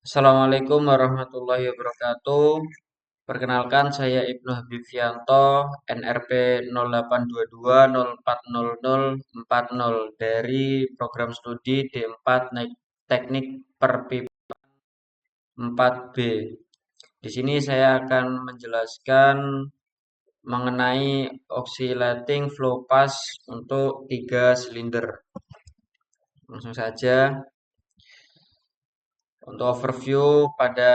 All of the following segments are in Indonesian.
Assalamualaikum warahmatullahi wabarakatuh. Perkenalkan saya Ibnu Habibvianto, NRP 0822040040 dari program studi D4 Teknik Perpip 4B. Di sini saya akan menjelaskan mengenai oscillating flow path untuk 3 silinder. Langsung saja untuk overview pada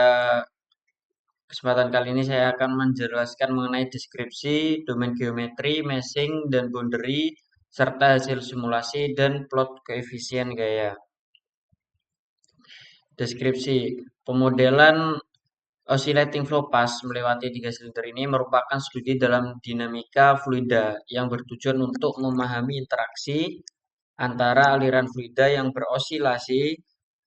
kesempatan kali ini saya akan menjelaskan mengenai deskripsi, domain geometri, meshing, dan boundary, serta hasil simulasi dan plot koefisien gaya. Deskripsi, pemodelan oscillating flow path melewati 3 silinder ini merupakan studi dalam dinamika fluida yang bertujuan untuk memahami interaksi antara aliran fluida yang berosilasi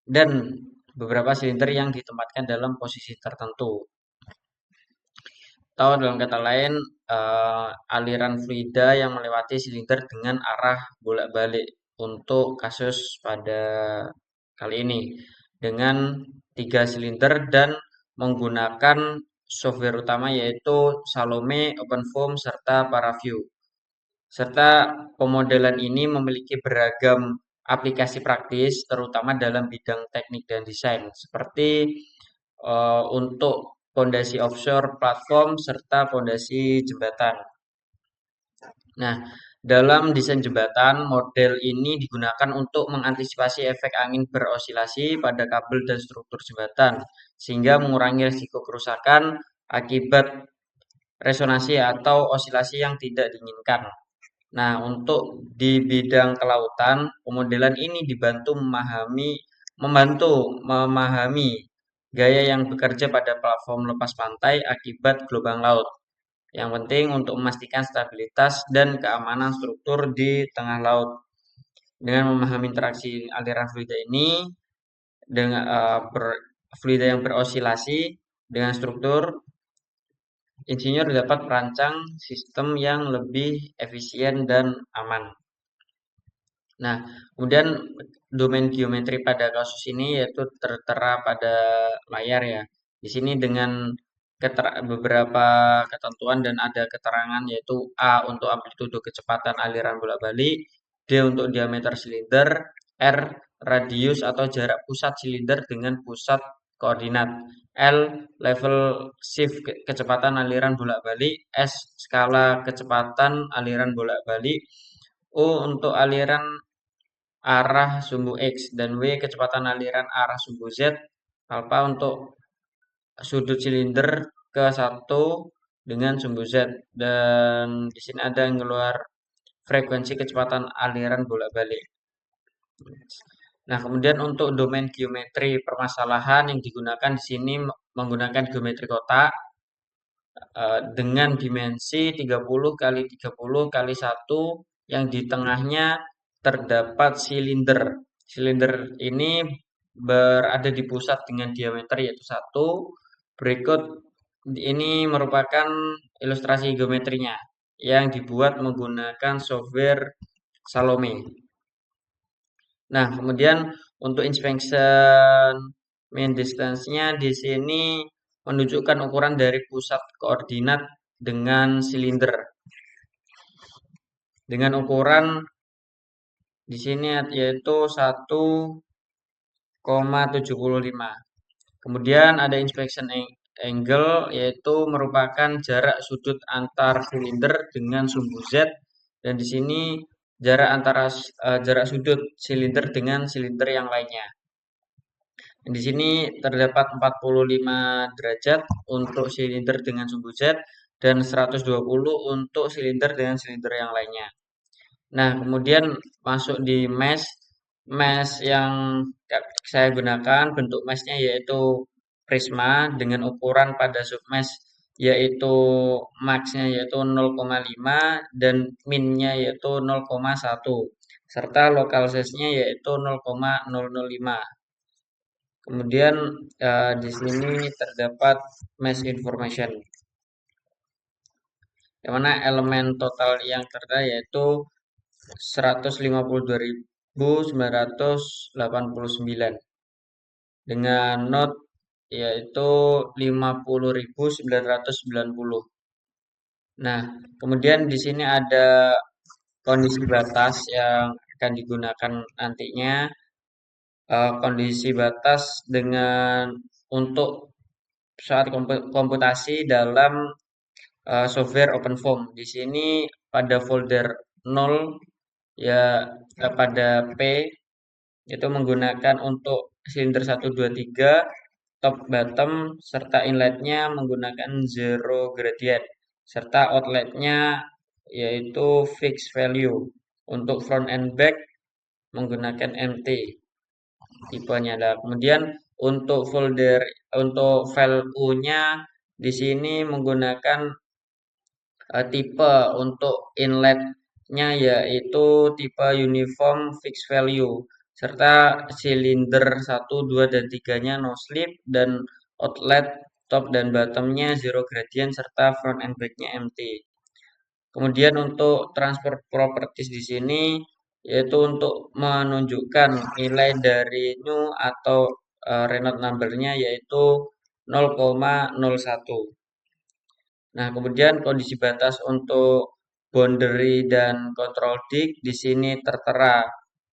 dan beberapa silinder yang ditempatkan dalam posisi tertentu. Atau dalam kata lain, aliran fluida yang melewati silinder dengan arah bolak-balik untuk kasus pada kali ini dengan 3 silinder dan menggunakan software utama yaitu Salome, OpenFOAM, serta ParaView. Serta pemodelan ini memiliki beragam aplikasi praktis terutama dalam bidang teknik dan desain seperti untuk pondasi offshore platform serta pondasi jembatan. Nah, dalam desain jembatan, model ini digunakan untuk mengantisipasi efek angin berosilasi pada kabel dan struktur jembatan, sehingga mengurangi risiko kerusakan akibat resonansi atau osilasi yang tidak diinginkan. Nah, untuk di bidang kelautan, pemodelan ini memahami gaya yang bekerja pada platform lepas pantai akibat gelombang laut. Yang penting untuk memastikan stabilitas dan keamanan struktur di tengah laut. Dengan memahami interaksi aliran fluida ini dengan fluida yang berosilasi dengan struktur, insinyur dapat merancang sistem yang lebih efisien dan aman. Nah, kemudian domain geometri pada kasus ini yaitu tertera pada layar ya. Di sini dengan beberapa ketentuan dan ada keterangan yaitu A untuk amplitudo kecepatan aliran bolak-balik, D untuk diameter silinder, R radius atau jarak pusat silinder dengan pusat koordinat, L level shift kecepatan aliran bolak-balik, S skala kecepatan aliran bolak-balik, O untuk aliran arah sumbu X dan W kecepatan aliran arah sumbu Z, alpha untuk sudut silinder ke satu dengan sumbu Z, dan di sini ada yang keluar frekuensi kecepatan aliran bolak-balik. Nah, kemudian untuk domain geometri permasalahan yang digunakan di sini menggunakan geometri kotak dengan dimensi 30 kali 30 kali 1 yang di tengahnya terdapat silinder. Silinder ini berada di pusat dengan diameter yaitu 1. Berikut ini merupakan ilustrasi geometrinya yang dibuat menggunakan software Salome. Nah, kemudian untuk inspection mean distance-nya di sini menunjukkan ukuran dari pusat koordinat dengan silinder. Dengan ukuran di sini yaitu 1,75. Kemudian ada inspection angle yaitu merupakan jarak sudut antar silinder dengan sumbu Z, dan di sini jarak antara jarak sudut silinder dengan silinder yang lainnya. Di sini terdapat 45 derajat untuk silinder dengan sumbu Z dan 120 untuk silinder dengan silinder yang lainnya. Nah, kemudian masuk di mesh. Mesh yang saya gunakan bentuk meshnya yaitu prisma dengan ukuran pada submesh yaitu max-nya yaitu 0,5 dan min-nya yaitu 0,1 serta local size-nya yaitu 0,005. Kemudian di sini terdapat mesh information, yang mana elemen total yang terdata yaitu 152.989 dengan node yaitu 50.990. Nah, kemudian di sini ada kondisi batas yang akan digunakan nantinya. Kondisi batas dengan untuk saat komputasi dalam software OpenFOAM. Di sini pada folder 0 ya, pada P itu menggunakan untuk silinder 1, 2, 3 top bottom serta inletnya menggunakan zero gradient serta outletnya yaitu fixed value. Untuk front and back menggunakan MT tipenya. Nah, kemudian untuk file U-nya di sini menggunakan tipe untuk inletnya yaitu tipe uniform fixed value serta silinder 1, 2, dan 3-nya no slip dan outlet top dan bottomnya zero gradient serta front and backnya empty. Kemudian untuk transfer properties di sini yaitu untuk menunjukkan nilai dari new atau Reynolds number-nya yaitu 0,01. Nah, kemudian kondisi batas untuk boundary dan control dict di sini tertera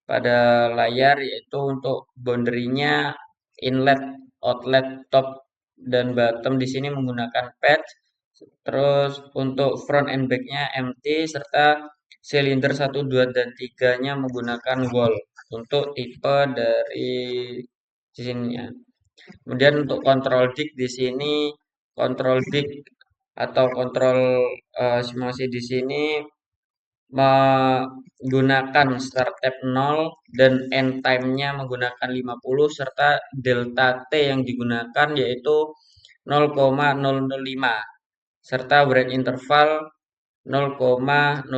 pada layar yaitu untuk boundary-nya inlet, outlet, top dan bottom di sini menggunakan patch. Terus untuk front and back-nya empty serta silinder 1, 2, dan 3-nya menggunakan wall untuk tipe dari sininya. Kemudian untuk control dict di sini control dict atau kontrol simulasi di sini menggunakan start tab 0 dan end time-nya menggunakan 50 serta delta T yang digunakan yaitu 0,005 serta break interval 0,05.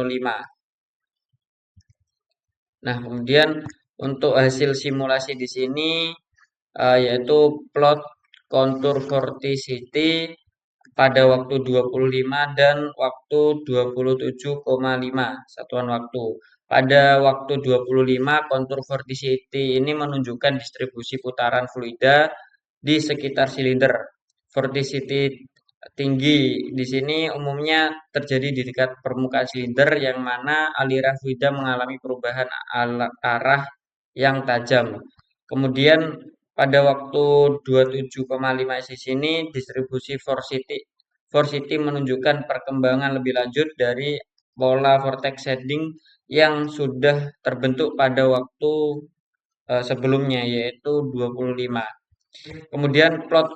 Nah, kemudian untuk hasil simulasi di sini yaitu plot kontur vorticity pada waktu 25 dan waktu 27,5 satuan waktu. Pada waktu 25, kontur vorticity ini menunjukkan distribusi putaran fluida di sekitar silinder. Vorticity tinggi di sini umumnya terjadi di dekat permukaan silinder yang mana aliran fluida mengalami perubahan arah yang tajam. Kemudian pada waktu 27,5 di sini distribusi Forsity menunjukkan perkembangan lebih lanjut dari pola vortex shading yang sudah terbentuk pada waktu sebelumnya yaitu 25. Kemudian plot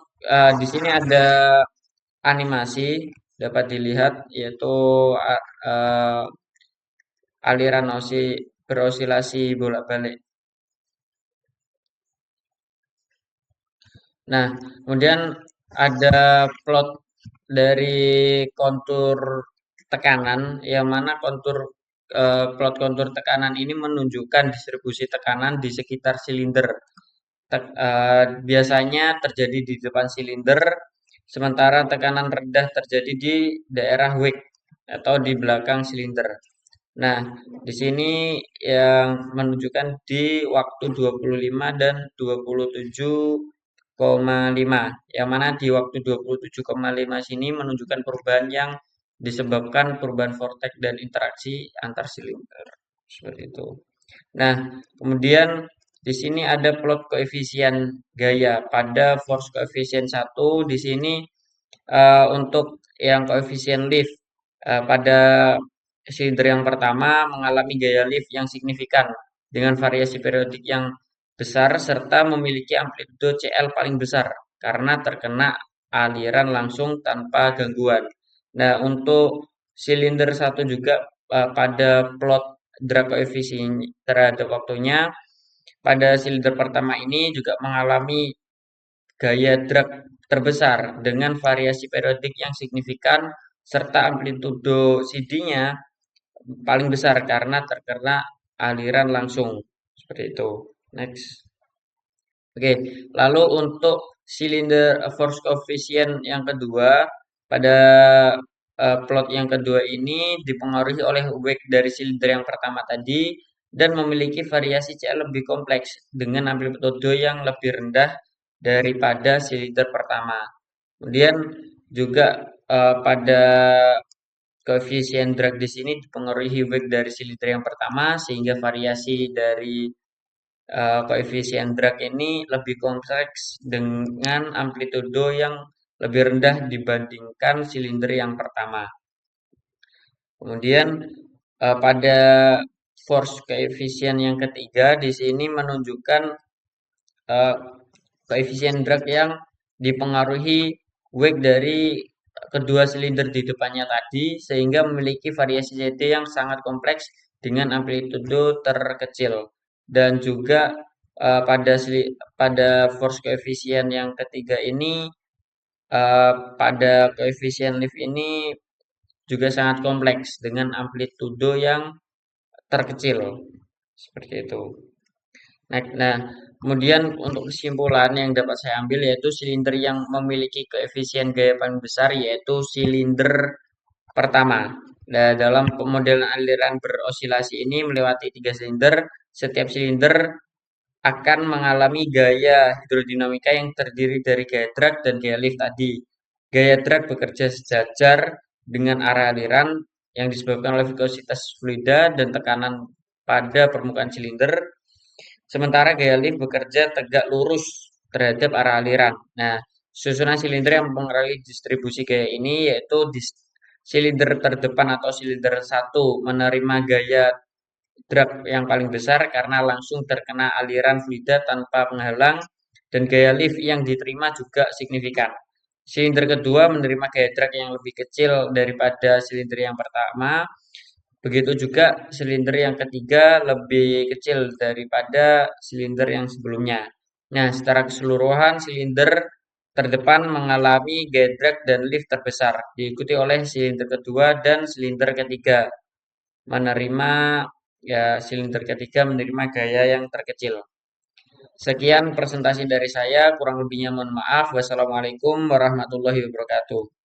di sini ada animasi dapat dilihat yaitu uh, aliran berosilasi bolak-balik. Nah, kemudian ada plot dari kontur tekanan yang mana plot kontur tekanan ini menunjukkan distribusi tekanan di sekitar silinder. Biasanya terjadi di depan silinder, sementara tekanan rendah terjadi di daerah wake atau di belakang silinder. Nah, di sini yang menunjukkan di waktu 25 dan 27,5, yang mana di waktu 27,5 sini menunjukkan perubahan yang disebabkan perubahan vortex dan interaksi antar silinder. Seperti itu. Nah, kemudian di sini ada plot koefisien gaya pada force koefisien 1 di sini untuk yang koefisien lift pada silinder yang pertama mengalami gaya lift yang signifikan dengan variasi periodik yang besar serta memiliki amplitudo CL paling besar karena terkena aliran langsung tanpa gangguan. Nah, untuk silinder 1 juga pada plot drag koefisien terhadap waktunya pada silinder pertama ini juga mengalami gaya drag terbesar dengan variasi periodik yang signifikan serta amplitudo CD-nya paling besar karena terkena aliran langsung. Seperti itu. Next. Oke, lalu untuk silinder force coefficient yang kedua pada plot yang kedua ini dipengaruhi oleh wake dari silinder yang pertama tadi dan memiliki variasi CL lebih kompleks dengan amplitudo yang lebih rendah daripada silinder pertama. Kemudian juga pada koefisien drag di sini dipengaruhi wake dari silinder yang pertama sehingga variasi dari koefisien drag ini lebih kompleks dengan amplitudo yang lebih rendah dibandingkan silinder yang pertama. Kemudian pada force koefisien yang ketiga di sini menunjukkan eh, koefisien drag yang dipengaruhi wake dari kedua silinder di depannya tadi sehingga memiliki variasi CT yang sangat kompleks dengan amplitudo terkecil dan juga pada force koefisien yang ketiga ini pada koefisien lift ini juga sangat kompleks dengan amplitudo yang terkecil seperti itu. Nah, kemudian untuk kesimpulan yang dapat saya ambil yaitu silinder yang memiliki koefisien gaya paling besar yaitu silinder pertama. Nah, dalam pemodelan aliran berosilasi ini melewati tiga silinder, setiap silinder akan mengalami gaya hidrodinamika yang terdiri dari gaya drag dan gaya lift tadi. Gaya drag bekerja sejajar dengan arah aliran yang disebabkan oleh viskositas fluida dan tekanan pada permukaan silinder. Sementara gaya lift bekerja tegak lurus terhadap arah aliran. Nah, susunan silinder yang mempengaruhi distribusi gaya ini yaitu silinder terdepan atau silinder satu menerima gaya drag yang paling besar karena langsung terkena aliran fluida tanpa penghalang dan gaya lift yang diterima juga signifikan. Silinder kedua menerima gaya drag yang lebih kecil daripada silinder yang pertama. Begitu juga silinder yang ketiga lebih kecil daripada silinder yang sebelumnya. Nah, secara keseluruhan silinder terdepan mengalami gaya drag dan lift terbesar, diikuti oleh silinder kedua dan silinder ketiga menerima silinder ketiga menerima gaya yang terkecil. Sekian presentasi dari saya, kurang lebihnya mohon maaf. Wassalamualaikum warahmatullahi wabarakatuh.